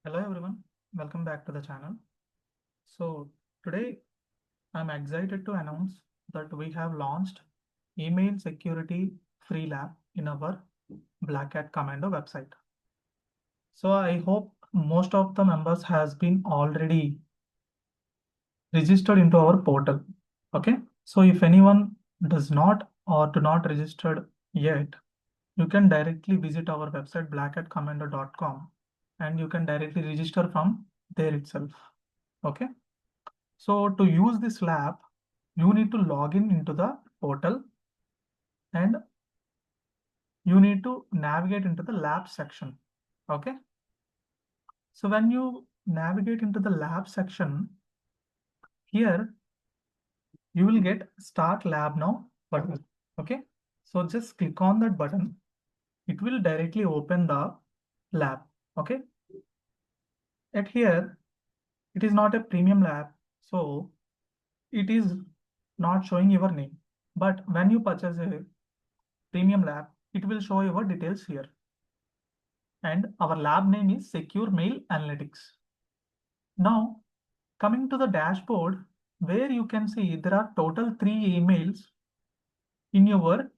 Hello everyone, welcome back to the channel. So today I'm excited to announce that we have launched email security free lab in our BlackHatCommando website. So I hope most of the members has been already registered into our portal. Okay. So if anyone does not or do not registered yet, you can directly visit our website blackhatcommando.com and you can directly register from there itself. Okay. So to use this lab, you need to log in into the portal and you need to navigate into the lab section. Okay. So when you navigate into the lab section, here you will get start lab now button. Okay. So just click on that button. It will directly open the lab. Okay. At here, it is not a premium lab. So it is not showing your name. But when you purchase a premium lab, it will show your details here. And our lab name is Secure Mail Analytics. Now, coming to the dashboard, where you can see there are total 3 emails in your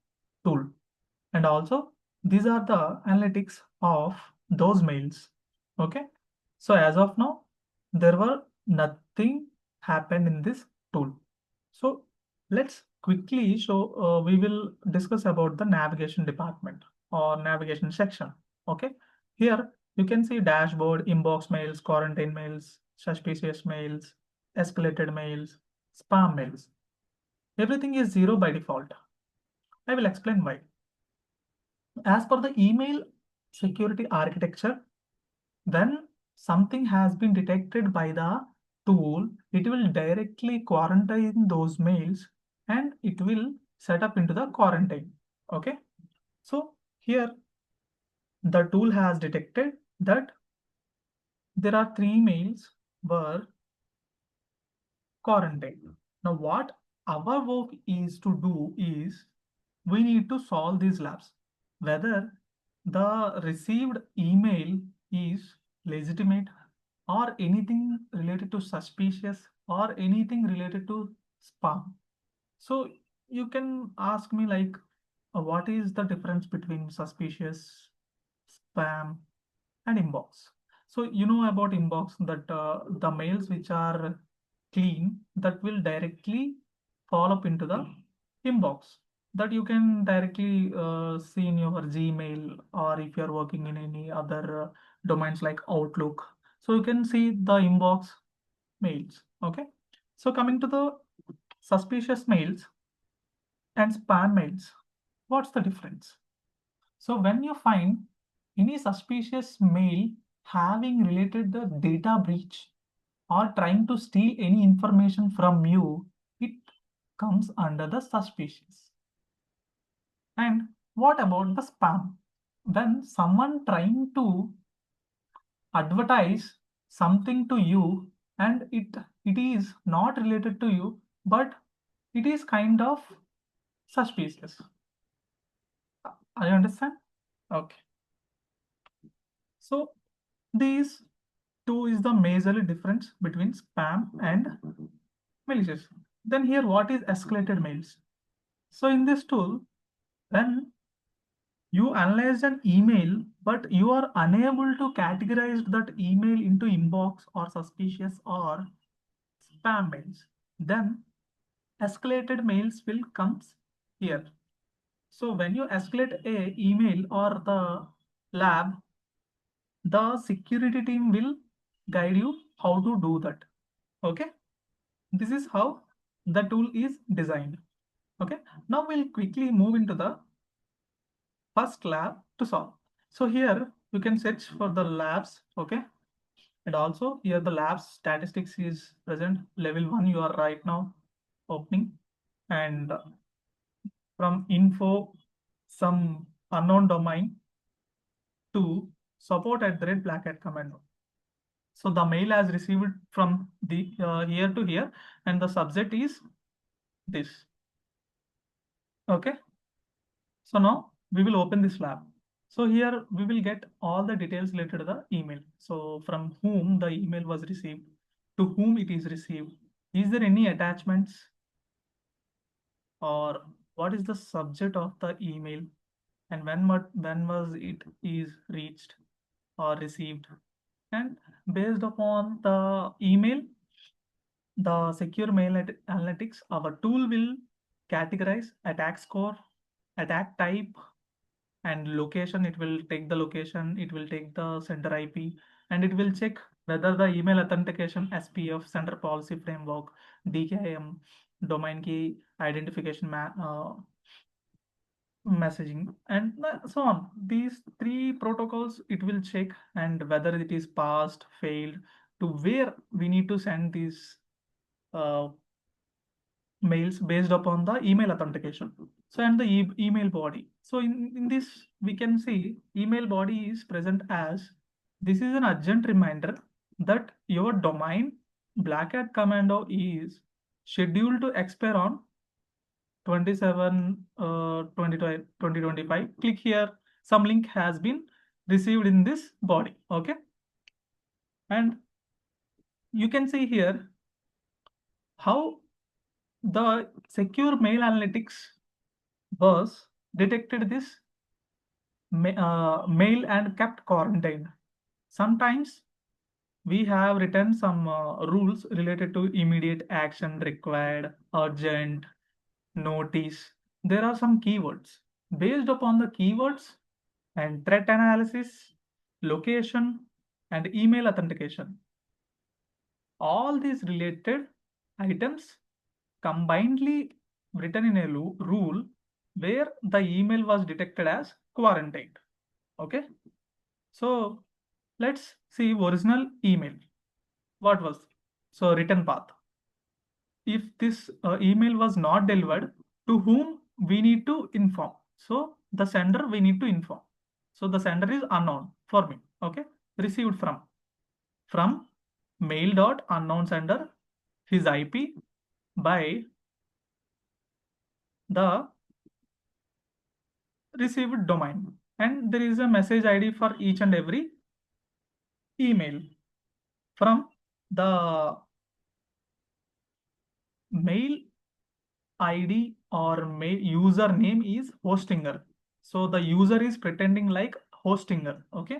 tool. And also, these are the analytics of those mails. Okay. So as of now, there were nothing happened in this tool. So let's quickly show, we will discuss about the navigation department or navigation section. Okay. Here you can see dashboard, inbox mails, quarantine mails, suspicious mails, escalated mails, spam mails. Everything is 0 by default. I will explain why. As per the email security architecture, when something has been detected by the tool, it will directly quarantine those mails and it will set up into the quarantine. Okay. So here the tool has detected that there are 3 mails were quarantined. Now what our work is to do is we need to solve these labs. Whether the received email is legitimate or anything related to suspicious or anything related to spam. So you can ask me like, what is the difference between suspicious, spam, and inbox? So you know about inbox that the mails which are clean that will directly fall up into the inbox that you can directly see in your Gmail or if you're working in any other domains like Outlook. So you can see the inbox mails. Okay. So coming to the suspicious mails and spam mails, what's the difference? So when you find any suspicious mail having related the data breach or trying to steal any information from you, it comes under the suspicious. And what about the spam? When someone trying to advertise something to you and it is not related to you, but it is kind of suspicious. Are you understand? Okay. So these two is the major difference between spam and malicious. Then here, what is escalated mails? So in this tool, when you analyze an email, but you are unable to categorize that email into inbox or suspicious or spam mails, then escalated mails will comes here. So when you escalate a email or the lab, the security team will guide you how to do that. Okay. This is how the tool is designed. Okay. Now we'll quickly move into the first lab to solve. So here you can search for the labs. Okay. And also here the labs statistics is present. Level 1 you are right now opening. And from info some unknown domain to support@BlackHatCommando. So the mail has received from the here to here and the subject is this. Okay. So now we will open this lab. So here we will get all the details related to the email. So from whom the email was received, to whom it is received, is there any attachments, or what is the subject of the email, and when was it is reached or received. And based upon the email, the secure mail analytics, our tool will categorize attack score, attack type, and location. It will take the location, it will take the sender IP, and it will check whether the email authentication, SPF, sender policy framework, DKIM, domain key identification messaging, and so on. These three protocols it will check, and whether it is passed, failed, to where we need to send these uh, mails based upon the email authentication. So, and the email body. So in this, we can see email body is present as, this is an urgent reminder that your domain BlackHatCommando is scheduled to expire on 27 2025. Click here. Some link has been received in this body. Okay. And you can see here how the secure mail analytics was detected this mail and kept quarantined. Sometimes we have written some rules related to immediate action required, urgent, notice. There are some keywords. Based upon the keywords and threat analysis, location, and email authentication, all these related items combinedly written in a rule where the email was detected as quarantined. Okay. So let's see original email. What was? So written path. If this email was not delivered, to whom we need to inform. So the sender we need to inform. So the sender is unknown for me. Okay. Received from mail dot unknown sender, his IP by the received domain, and there is a message ID for each and every email. From the mail ID or mail username is hostinger, so the user is pretending like hostinger. Okay.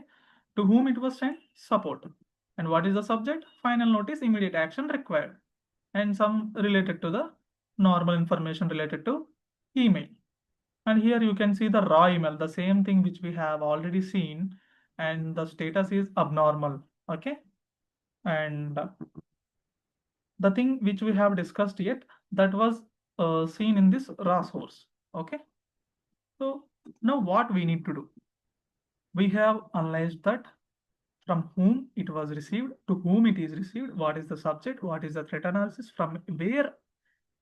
To whom it was sent? Support. And what is the subject? Final notice, immediate action required, and some related to the normal information related to email. And here you can see the raw email, the same thing which we have already seen, and the status is abnormal. Okay. And the thing which we have discussed yet, that was seen in this raw source. Okay. So now what we need to do? We have analyzed that from whom it was received, to whom it is received, what is the subject, what is the threat analysis, from where,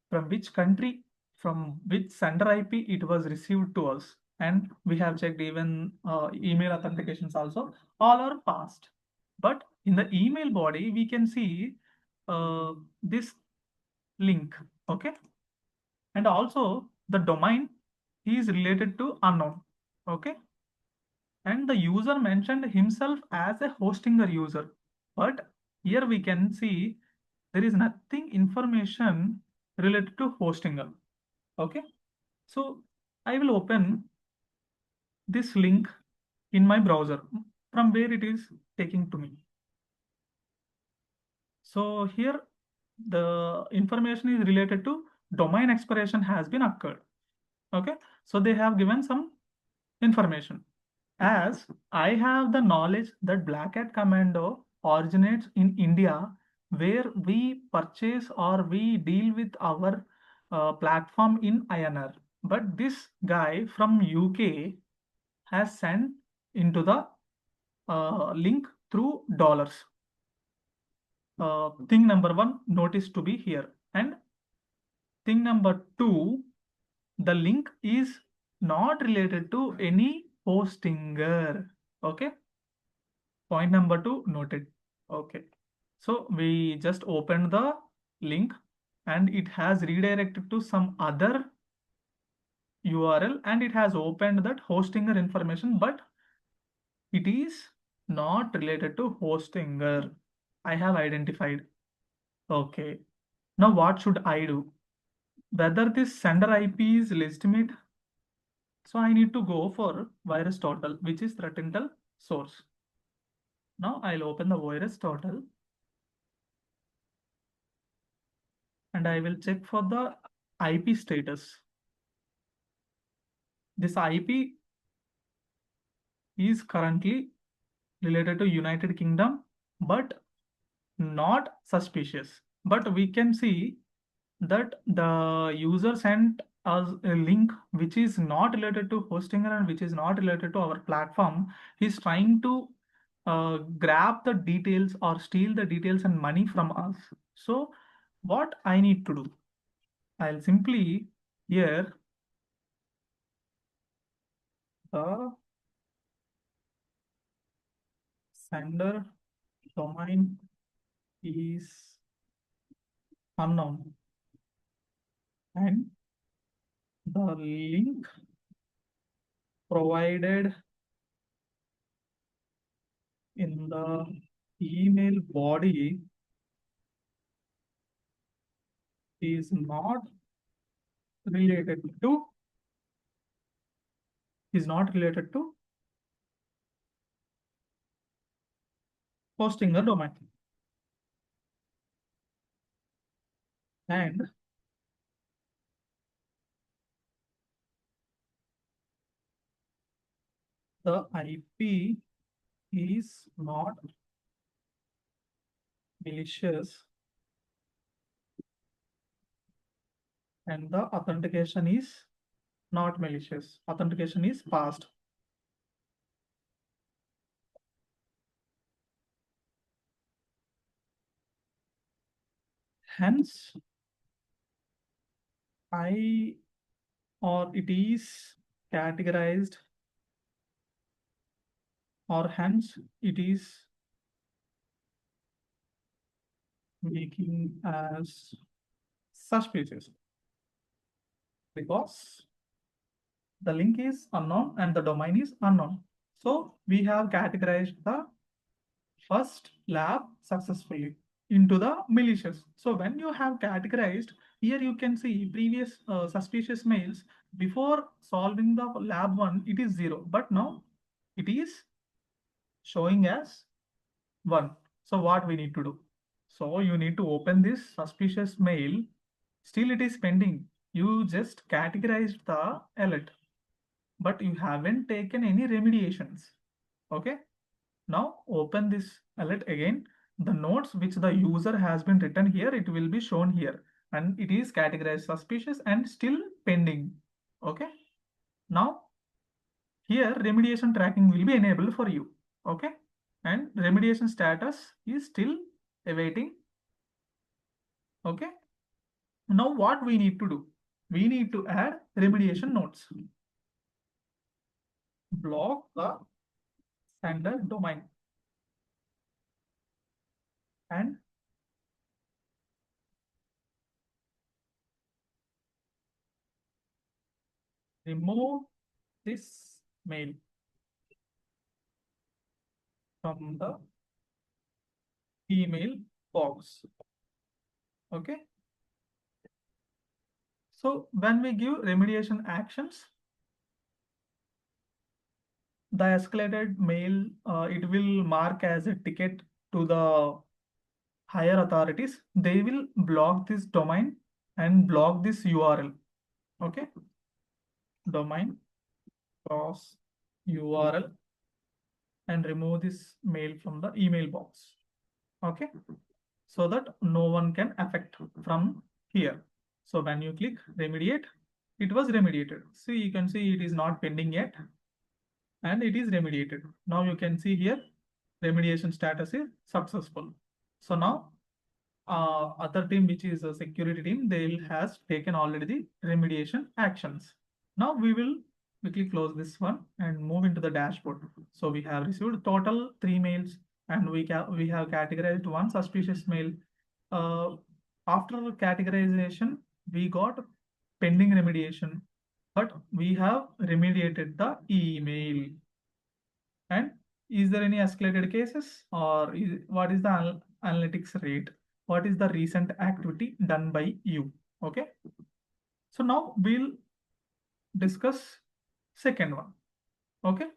from which country, from which sender IP it was received to us. And we have checked even email authentications also, all are passed. But in the email body, we can see this link. Okay. And also the domain is related to unknown. Okay. And the user mentioned himself as a hostinger user. But here we can see there is nothing information related to hostinger. Okay. So I will open this link in my browser from where it is taking to me. So here the information is related to domain expiration has been occurred. Okay. So they have given some information. As I have the knowledge that BlackHatCommando originates in India, where we purchase or we deal with our platform in INR. But this guy from UK has sent into the link through dollars. Thing number one, notice to be here. And thing number two, the link is not related to any hostinger. Okay. Point number two noted. Okay. So we just opened the link and it has redirected to some other URL and it has opened that hostinger information, but It is not related to hostinger. I have identified. Okay. Now what should I do? Whether this sender IP is legitimate. So I need to go for virus total, which is threat intel source. Now I'll open the virus total and I will check for the IP status. This IP is currently related to United Kingdom, but not suspicious. But we can see that the user sent us a link which is not related to Hostinger and which is not related to our platform. He's trying to grab the details or steal the details and money from us. So what I need to do? I'll simply here the sender domain is unknown and the link provided in the email body is related to not related to hosting the domain. And the IP is not malicious and the authentication is not malicious. Authentication is passed. Hence, I or it is categorized or hence it is making as suspicious because the link is unknown and the domain is unknown. So we have categorized the first lab successfully into the malicious. So when you have categorized, here you can see previous suspicious mails before solving the lab one, it is 0, but now it is showing as 1. So what we need to do? So you need to open this suspicious mail. Still it is pending. You just categorized the alert, but you haven't taken any remediations. Okay. Now open this alert again. The notes which the user has been written here, it will be shown here. And it is categorized suspicious and still pending. Okay. Now here remediation tracking will be enabled for you. Okay. And remediation status is still awaiting. Okay. Now what we need to do? We need to add remediation notes. Block the sender domain and remove this mail from the email box. Okay. So when we give remediation actions, the escalated mail, it will mark as a ticket to the higher authorities. They will block this domain and block this URL. Okay. Domain cross URL and remove this mail from the email box. Okay. So that no one can affect from here. So when you click remediate, it was remediated. See, you can see it is not pending yet and it is remediated. Now you can see here remediation status is successful. So now other team, which is a security team, they has taken already the remediation actions. Now we will quickly close this one and move into the dashboard. So we have received total 3 mails and we have categorized one suspicious mail. After categorization, we got pending remediation, but we have remediated the email and is there any escalated cases, or what is the analytics rate? What is the recent activity done by you? Okay. So now we'll discuss second one. Okay.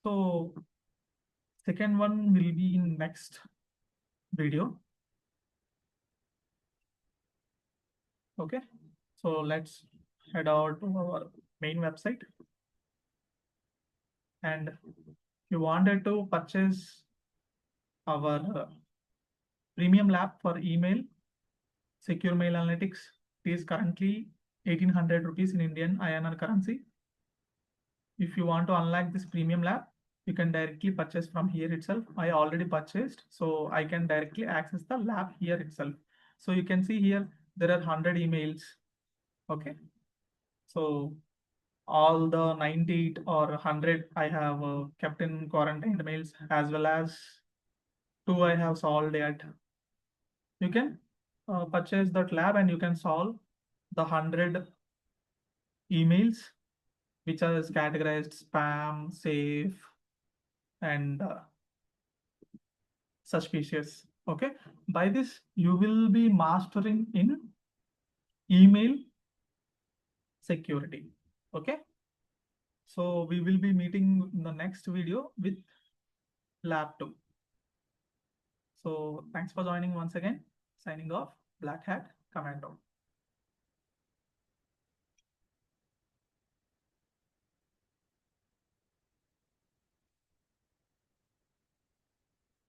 So second one will be in next video. Okay. So let's head out to our main website. And if you wanted to purchase our premium lab for email, secure mail analytics, it is currently 1800 rupees in Indian INR currency. If you want to unlock this premium lab, you can directly purchase from here itself. I already purchased, so I can directly access the lab here itself. So you can see here, there are 100 emails. Okay. So all the 98 or 100 I have kept in quarantined mails, as well as 2 I have solved yet. You can purchase that lab and you can solve the 100 emails which are categorized spam, safe, and suspicious. Okay. By this, you will be mastering in email security. Okay. So we will be meeting in the next video with lab 2. So thanks for joining once again. Signing off, Black Hat Commando.